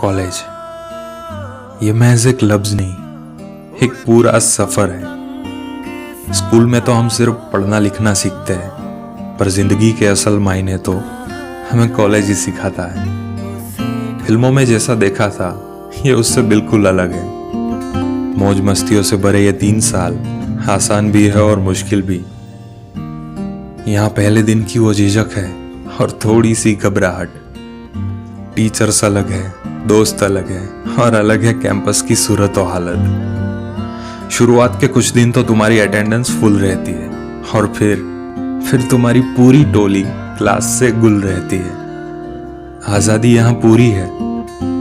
College ये महज एक लफ्ज नहीं, एक पूरा सफर है। स्कूल में तो हम सिर्फ पढ़ना लिखना सीखते हैं, पर जिंदगी के असल मायने तो हमें कॉलेज ही सिखाता है। फिल्मों में जैसा देखा था ये उससे बिल्कुल अलग है। मौज मस्तियों से भरे ये 3 साल आसान भी है और मुश्किल भी। यहाँ पहले दिन की वो झिझक है और थोड़ी सी घबराहट। टीचर्स अलग है, दोस्त अलग है और अलग है कैंपस की सूरत और हालत। शुरुआत के कुछ दिन तो तुम्हारी अटेंडेंस फुल रहती है और फिर तुम्हारी पूरी टोली क्लास से गुल रहती है। आज़ादी यहाँ पूरी है,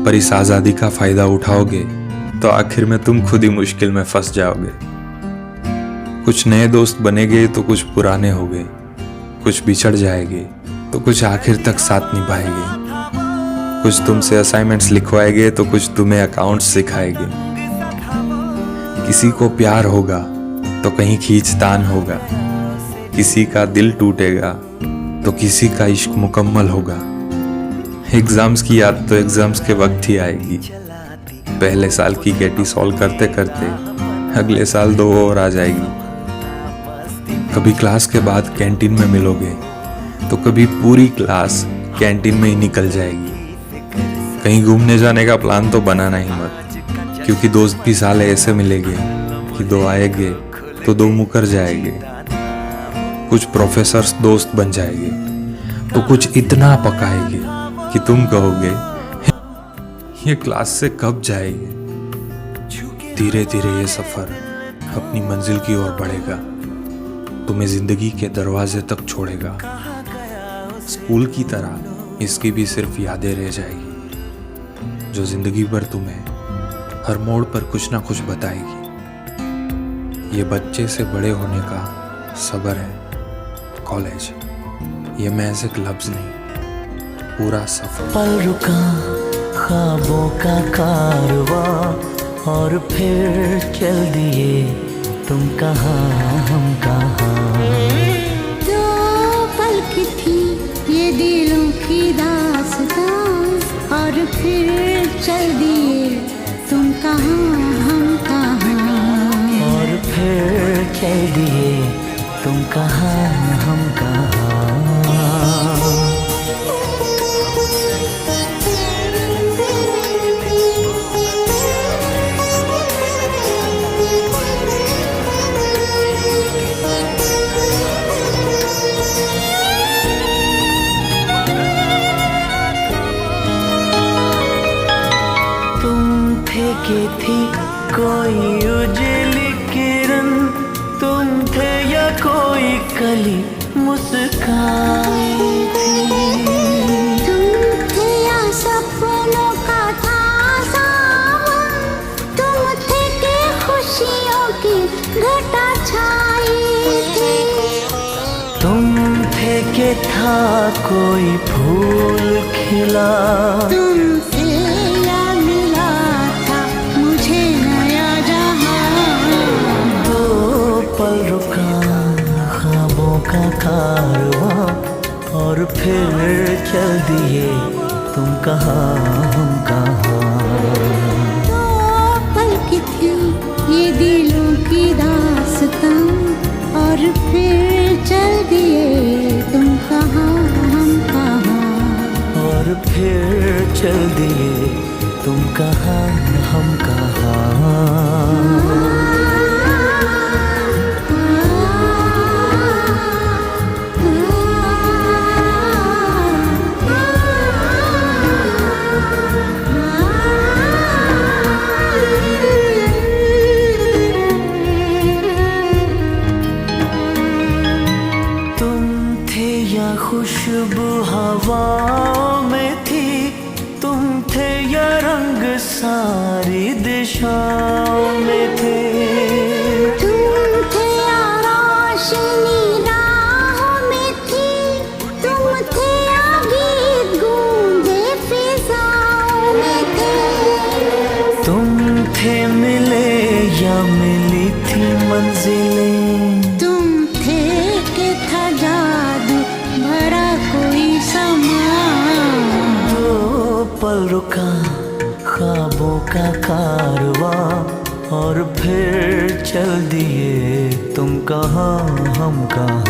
पर इस आज़ादी का फायदा उठाओगे तो आखिर में तुम खुद ही मुश्किल में फंस जाओगे। कुछ नए दोस्त बनेंगे तो कुछ पुराने हो गए, कुछ बिछड़ जाएंगे तो कुछ आखिर तक साथ निभाएंगे। कुछ तुमसे असाइनमेंट्स लिखवाएंगे तो कुछ तुम्हें अकाउंट्स सिखाएंगे। किसी को प्यार होगा तो कहीं खींचतान होगा, किसी का दिल टूटेगा तो किसी का इश्क मुकम्मल होगा। एग्जाम्स की याद तो एग्जाम्स के वक्त ही आएगी। पहले साल की केटी सॉल्व करते करते अगले साल 2 और आ जाएगी। कभी क्लास के बाद कैंटीन में मिलोगे तो कभी पूरी क्लास कैंटीन में ही निकल जाएगी। कहीं घूमने जाने का प्लान तो बनाना ही मत, क्योंकि दोस्त भी साले ऐसे मिलेंगे कि 2 आएंगे तो 2 मुकर जाएंगे। कुछ प्रोफेसर्स दोस्त बन जाएंगे तो कुछ इतना पकाएंगे कि तुम कहोगे ये क्लास से कब जाएंगे। धीरे धीरे ये सफर अपनी मंजिल की ओर बढ़ेगा, तुम्हें जिंदगी के दरवाजे तक छोड़ेगा। स्कूल की तरह इसकी भी सिर्फ यादें रह जाएगी, जो जिंदगी भर तुम्हें हर मोड़ पर कुछ ना कुछ बताएगी। ये बच्चे से बड़े होने का सब्र है। कॉलेज ये महज एक लफ्ज नहीं, पूरा सफर। पल रुका ख्वाबों का कारवां और फिर चल दिए तुम कहाँ हम कहाँ। दो पल की थी ये दिलों की दास्तां और फिर चल दिए तुम कहाँ हम कहाँ। और फिर चल दिए तुम कहाँ हम कहाँ। के थी कोई उजली किरण, तुम थे या कोई कली मुस्काई थी। तुम थे या सपनों का था सावन, तुम थे के खुशियों की घटा छाई थी। तुम थे के था कोई फूल खिला, तुमसे पल रुका ख्वाबों का कारवां और फिर चल दिए तुम कहाँ हम कहाँ। दो पल की थी ये दिलों की दास्तां और फिर चल दिए तुम कहाँ हम कहाँ। और फिर चल दिए तुम कहाँ हम कहाँ। खुशबू हवाओं में थी, तुम थे या रंग सारी दिशाओं में थे। तुम थे या रोशनी राहों में थी, तुम थे या गीत गूंजे फिजाओं में थे। तुम थे मिले या मिली थी मंजिलें, तुम थे के था जादू भरा कोई समा। पल रुका ख्वाबों का कारवां और फिर चल दिए तुम कहाँ हम कहाँ।